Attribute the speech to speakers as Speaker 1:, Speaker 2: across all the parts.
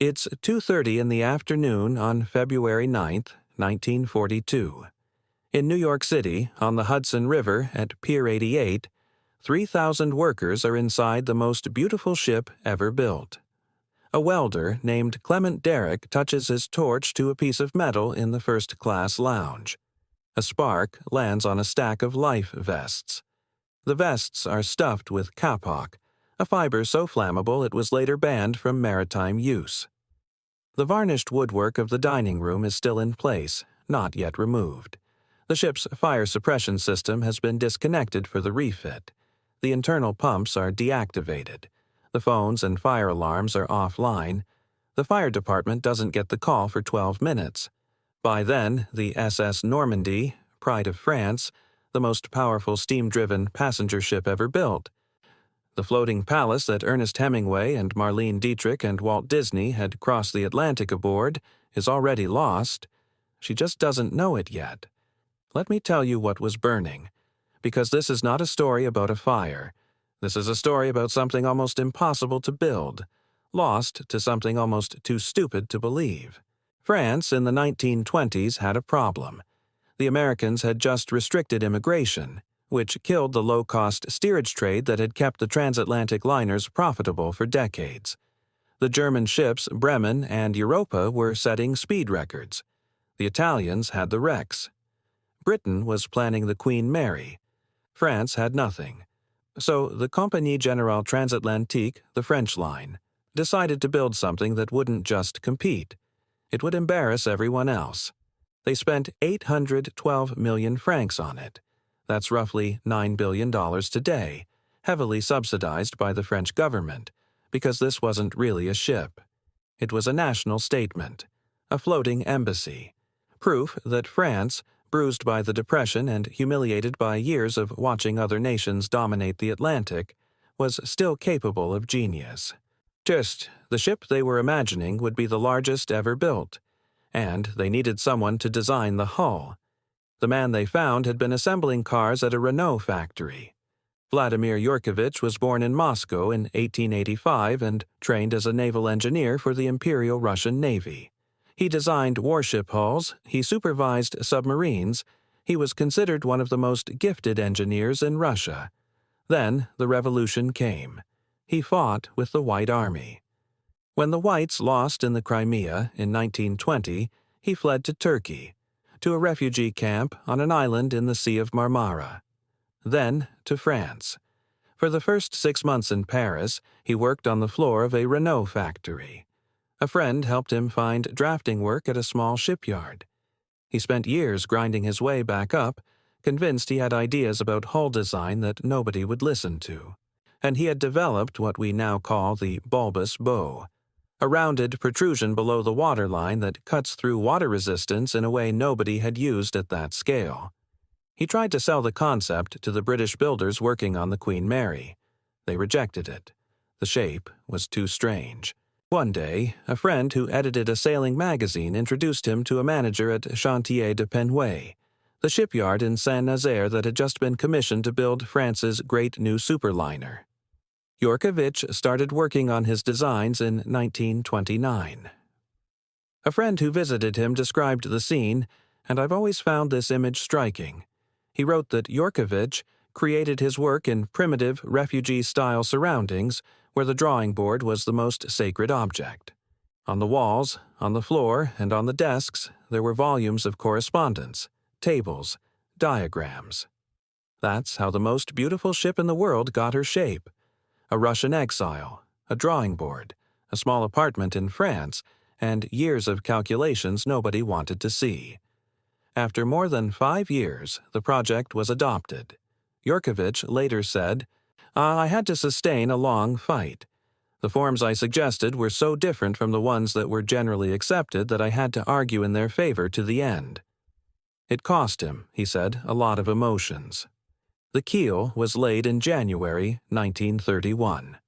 Speaker 1: It's 2:30 in the afternoon on February 9th, 1942. In New York City, on the Hudson River at Pier 88, 3,000 workers are inside the most beautiful ship ever built. A welder named Clement Derrick touches his torch to a piece of metal in the first-class lounge. A spark lands on a stack of life vests. The vests are stuffed with kapok, a fiber so flammable it was later banned from maritime use. The varnished woodwork of the dining room is still in place, not yet removed. The ship's fire suppression system has been disconnected for the refit. The internal pumps are deactivated. The phones and fire alarms are offline. The fire department doesn't get the call for 12 minutes. By then, the SS Normandy, Pride of France, the most powerful steam-driven passenger ship ever built. The floating palace that Ernest Hemingway and Marlene Dietrich and Walt Disney had crossed the Atlantic aboard is already lost. She just doesn't know it yet. Let me tell you what was burning, because this is not a story about a fire. This is a story about something almost impossible to build, lost to something almost too stupid to believe. France in the 1920s had a problem. The Americans had just restricted immigration, which killed the low-cost steerage trade that had kept the transatlantic liners profitable for decades. The German ships Bremen and Europa were setting speed records. The Italians had the Rex. Britain was planning the Queen Mary. France had nothing. So the Compagnie Générale Transatlantique, the French line, decided to build something that wouldn't just compete. It would embarrass everyone else. They spent 812 million francs on it. That's roughly $9 billion today, heavily subsidized by the French government, because this wasn't really a ship. It was a national statement, a floating embassy, proof that France, bruised by the Depression and humiliated by years of watching other nations dominate the Atlantic, was still capable of genius. The ship they were imagining would be the largest ever built, and they needed someone to design the hull. The man they found had been assembling cars at a Renault factory. Vladimir Yurkevich was born in Moscow in 1885 and trained as a naval engineer for the Imperial Russian Navy. He designed warship hulls, he supervised submarines, he was considered one of the most gifted engineers in Russia. Then the revolution came. He fought with the White Army. When the Whites lost in the Crimea in 1920, he fled to Turkey, to a refugee camp on an island in the Sea of Marmara. Then to France. For the first 6 months in Paris, he worked on the floor of a Renault factory. A friend helped him find drafting work at a small shipyard. He spent years grinding his way back up, convinced he had ideas about hull design that nobody would listen to. And he had developed what we now call the bulbous bow, a rounded protrusion below the waterline that cuts through water resistance in a way nobody had used at that scale. He tried to sell the concept to the British builders working on the Queen Mary. They rejected it. The shape was too strange. One day, a friend who edited a sailing magazine introduced him to a manager at Chantier de Penhuet, the shipyard in Saint-Nazaire that had just been commissioned to build France's great new superliner. Yurkevich started working on his designs in 1929. A friend who visited him described the scene, and I've always found this image striking. He wrote that Yurkevich created his work in primitive, refugee-style surroundings where the drawing board was the most sacred object. On the walls, on the floor, and on the desks, there were volumes of correspondence, tables, diagrams. That's how the most beautiful ship in the world got her shape. A Russian exile, a drawing board, a small apartment in France, and years of calculations nobody wanted to see. After more than 5 years, the project was adopted. Yurkevich later said, "I had to sustain a long fight. The forms I suggested were so different from the ones that were generally accepted that I had to argue in their favor to the end." It cost him, he said, a lot of emotions. The keel was laid in January 1931.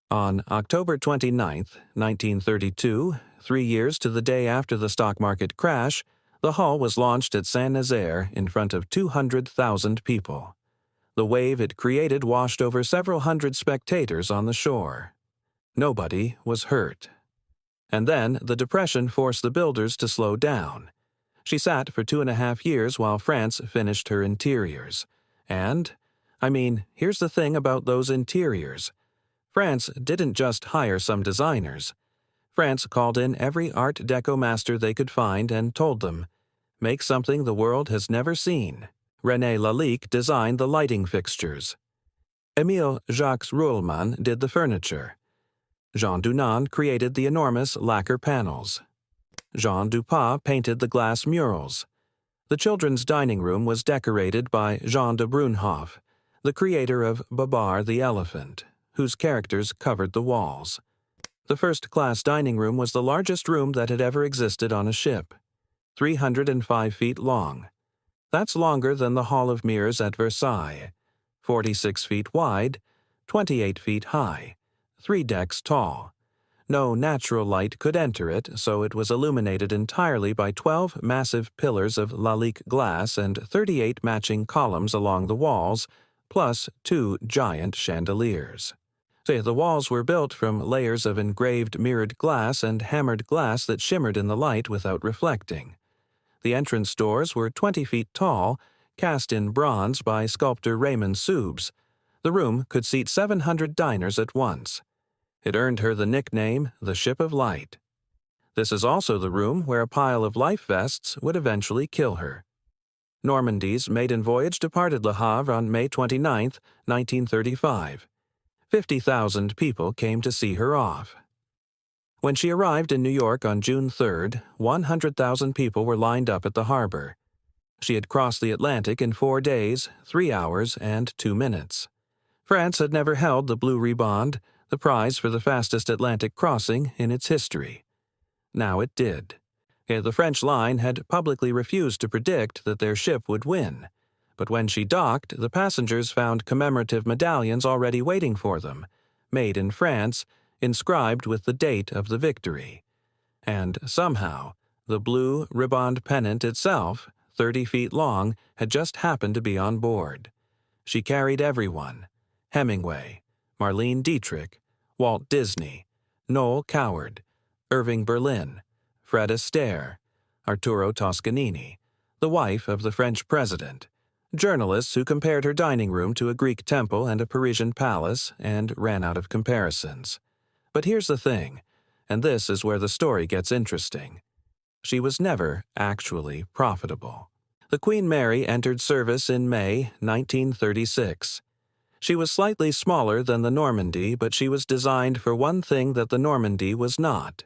Speaker 1: On October 29, 1932, 3 years to the day after the stock market crash, the hull was launched at Saint-Nazaire in front of 200,000 people. The wave it created washed over several hundred spectators on the shore. Nobody was hurt. And then the Depression forced the builders to slow down. She sat for 2.5 years while France finished her interiors. And, here's the thing about those interiors. France didn't just hire some designers. France called in every Art Deco master they could find and told them, "Make something the world has never seen." René Lalique designed the lighting fixtures. Émile Jacques Ruhlmann did the furniture. Jean Dunant created the enormous lacquer panels. Jean Dupas painted the glass murals. The children's dining room was decorated by Jean de Brunhoff, the creator of Babar the elephant, whose characters covered the walls. The first-class dining room was the largest room that had ever existed on a ship, 305 feet long. That's longer than the Hall of Mirrors at Versailles, 46 feet wide, 28 feet high, 3 decks tall. No natural light could enter it, so it was illuminated entirely by 12 massive pillars of Lalique glass and 38 matching columns along the walls, plus 2 giant chandeliers. The walls were built from layers of engraved mirrored glass and hammered glass that shimmered in the light without reflecting. The entrance doors were 20 feet tall, cast in bronze by sculptor Raymond Soubes. The room could seat 700 diners at once. It earned her the nickname, the Ship of Light. This is also the room where a pile of life vests would eventually kill her. Normandie's maiden voyage departed Le Havre on May 29, 1935. 50,000 people came to see her off. When she arrived in New York on June 3rd, 100,000 people were lined up at the harbor. She had crossed the Atlantic in 4 days, 3 hours, and 2 minutes. France had never held the Blue Riband, the prize for the fastest Atlantic crossing in its history. Now it did. The French line had publicly refused to predict that their ship would win. But when she docked, the passengers found commemorative medallions already waiting for them, made in France, inscribed with the date of the victory. And somehow, the blue riband pennant itself, 30 feet long, had just happened to be on board. She carried everyone: Hemingway, Marlene Dietrich, Walt Disney, Noel Coward, Irving Berlin, Fred Astaire, Arturo Toscanini, the wife of the French president, journalists who compared her dining room to a Greek temple and a Parisian palace and ran out of comparisons. But here's the thing, and this is where the story gets interesting. She was never actually profitable. The Queen Mary entered service in May 1936. She was slightly smaller than the Normandie, but she was designed for one thing that the Normandie was not: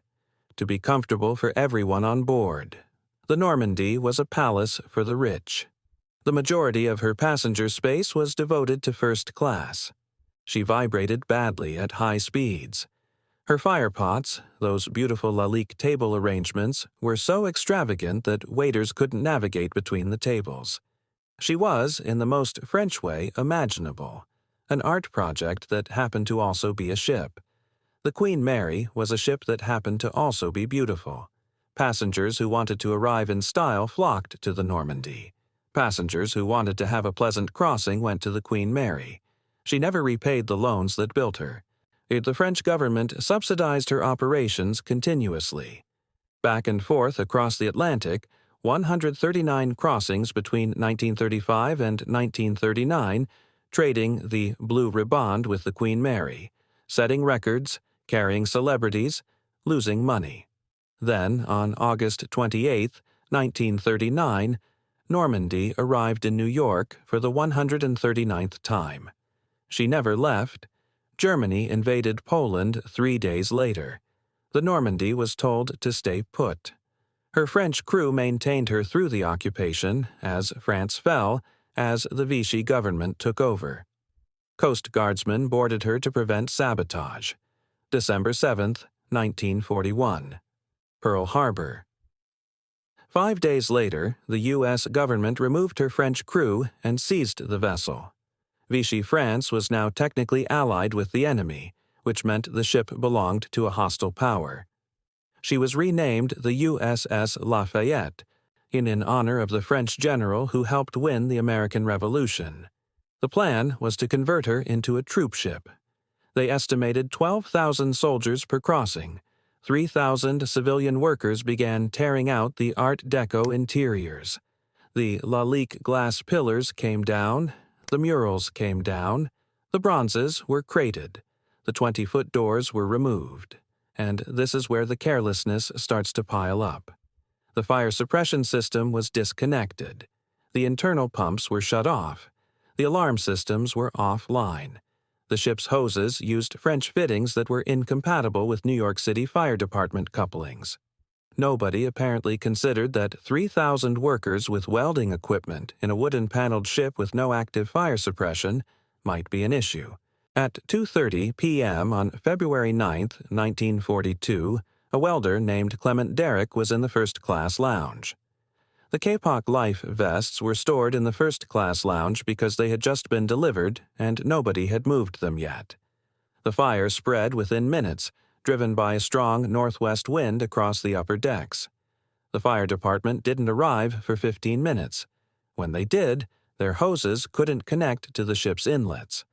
Speaker 1: to be comfortable for everyone on board. The Normandie was a palace for the rich. The majority of her passenger space was devoted to first class. She vibrated badly at high speeds. Her firepots, those beautiful Lalique table arrangements, were so extravagant that waiters couldn't navigate between the tables. She was, in the most French way imaginable, an art project that happened to also be a ship. The Queen Mary was a ship that happened to also be beautiful. Passengers who wanted to arrive in style flocked to the Normandie. Passengers who wanted to have a pleasant crossing went to the Queen Mary. She never repaid the loans that built her. The French government subsidized her operations continuously. Back and forth across the Atlantic, 139 crossings between 1935 and 1939, trading the Blue Riband with the Queen Mary, setting records, carrying celebrities, losing money. Then, on August 28, 1939, Normandie arrived in New York for the 139th time. She never left. Germany invaded Poland 3 days later. The Normandie was told to stay put. Her French crew maintained her through the occupation as France fell, as the Vichy government took over. Coast Guardsmen boarded her to prevent sabotage. December 7, 1941. Pearl Harbor. 5 days later, the U.S. government removed her French crew and seized the vessel. Vichy France was now technically allied with the enemy, which meant the ship belonged to a hostile power. She was renamed the USS Lafayette, in honor of the French general who helped win the American Revolution. The plan was to convert her into a troop ship. They estimated 12,000 soldiers per crossing, 3,000 civilian workers began tearing out the Art Deco interiors. The Lalique glass pillars came down, the murals came down, the bronzes were crated, the 20-foot doors were removed, and this is where the carelessness starts to pile up. The fire suppression system was disconnected. The internal pumps were shut off. The alarm systems were offline. The ship's hoses used French fittings that were incompatible with New York City Fire Department couplings. Nobody apparently considered that 3,000 workers with welding equipment in a wooden-paneled ship with no active fire suppression might be an issue. At 2:30 p.m. on February 9, 1942, a welder named Clement Derrick was in the first-class lounge. The Kapok Life vests were stored in the first-class lounge because they had just been delivered and nobody had moved them yet. The fire spread within minutes, driven by a strong northwest wind across the upper decks. The fire department didn't arrive for 15 minutes. When they did, their hoses couldn't connect to the ship's inlets.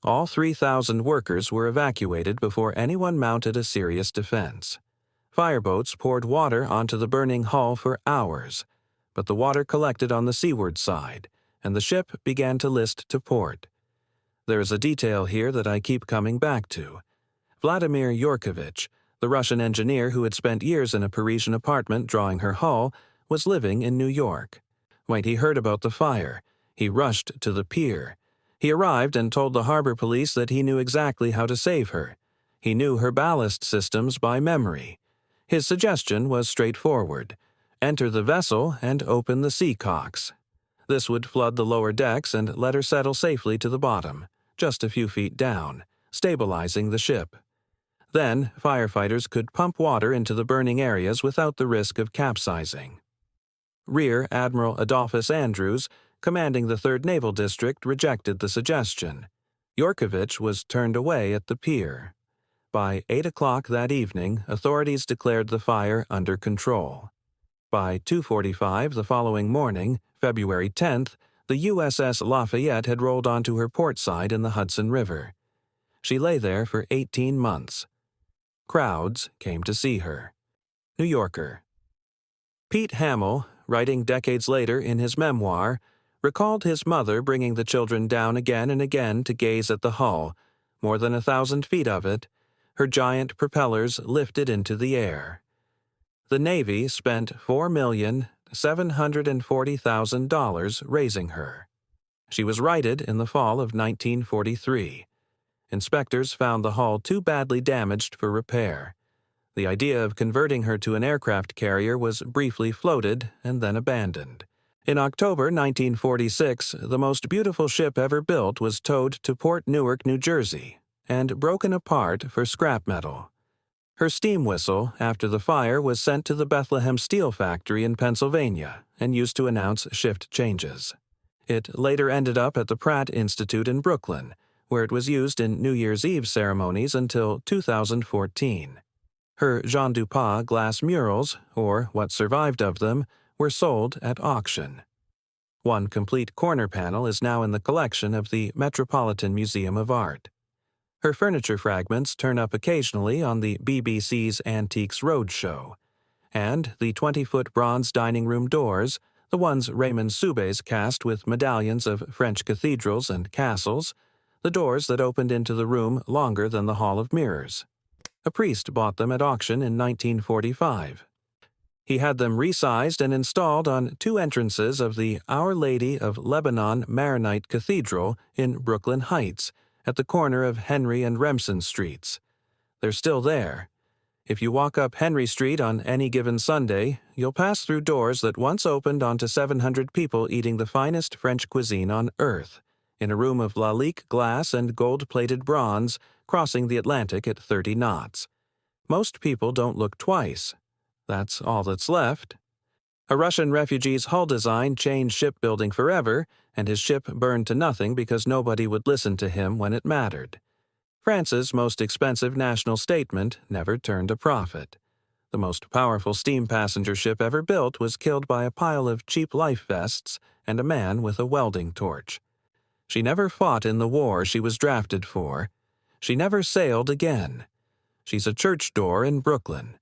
Speaker 1: All 3,000 workers were evacuated before anyone mounted a serious defense. Fireboats poured water onto the burning hull for hours, but the water collected on the seaward side, and the ship began to list to port. There is a detail here that I keep coming back to. Vladimir Yorkovich, the Russian engineer who had spent years in a Parisian apartment drawing her hull, was living in New York. When he heard about the fire, he rushed to the pier. He arrived and told the harbor police that he knew exactly how to save her. He knew her ballast systems by memory. His suggestion was straightforward. Enter the vessel and open the sea cocks. This would flood the lower decks and let her settle safely to the bottom, just a few feet down, stabilizing the ship. Then, firefighters could pump water into the burning areas without the risk of capsizing. Rear Admiral Adolphus Andrews, commanding the 3rd Naval District, rejected the suggestion. Yorkovich was turned away at the pier. By 8 o'clock that evening, authorities declared the fire under control. By 2:45 the following morning, February 10th, the USS Lafayette had rolled onto her port side in the Hudson River. She lay there for 18 months. Crowds came to see her. New Yorker. Pete Hamill, writing decades later in his memoir, recalled his mother bringing the children down again and again to gaze at the hull, more than 1,000 feet of it, her giant propellers lifted into the air. The Navy spent $4,740,000 raising her. She was righted in the fall of 1943. Inspectors found the hull too badly damaged for repair. The idea of converting her to an aircraft carrier was briefly floated and then abandoned. In October 1946, the most beautiful ship ever built was towed to Port Newark, New Jersey, and broken apart for scrap metal. Her steam whistle, after the fire, was sent to the Bethlehem Steel Factory in Pennsylvania and used to announce shift changes. It later ended up at the Pratt Institute in Brooklyn, where it was used in New Year's Eve ceremonies until 2014. Her Jean Dupas glass murals, or what survived of them, were sold at auction. One complete corner panel is now in the collection of the Metropolitan Museum of Art. Her furniture fragments turn up occasionally on the BBC's Antiques Roadshow, and the 20-foot bronze dining room doors, the ones Raymond Soubise cast with medallions of French cathedrals and castles, the doors that opened into the room longer than the Hall of Mirrors. A priest bought them at auction in 1945. He had them resized and installed on 2 entrances of the Our Lady of Lebanon Maronite Cathedral in Brooklyn Heights, at the corner of Henry and Remsen Streets. They're still there. If you walk up Henry Street on any given Sunday, you'll pass through doors that once opened onto 700 people eating the finest French cuisine on earth, in a room of Lalique glass and gold-plated bronze, crossing the Atlantic at 30 knots. Most people don't look twice. That's all that's left. A Russian refugee's hull design changed shipbuilding forever, and his ship burned to nothing because nobody would listen to him when it mattered. France's most expensive national statement never turned a profit. The most powerful steam passenger ship ever built was killed by a pile of cheap life vests and a man with a welding torch. She never fought in the war she was drafted for. She never sailed again. She's a church door in Brooklyn.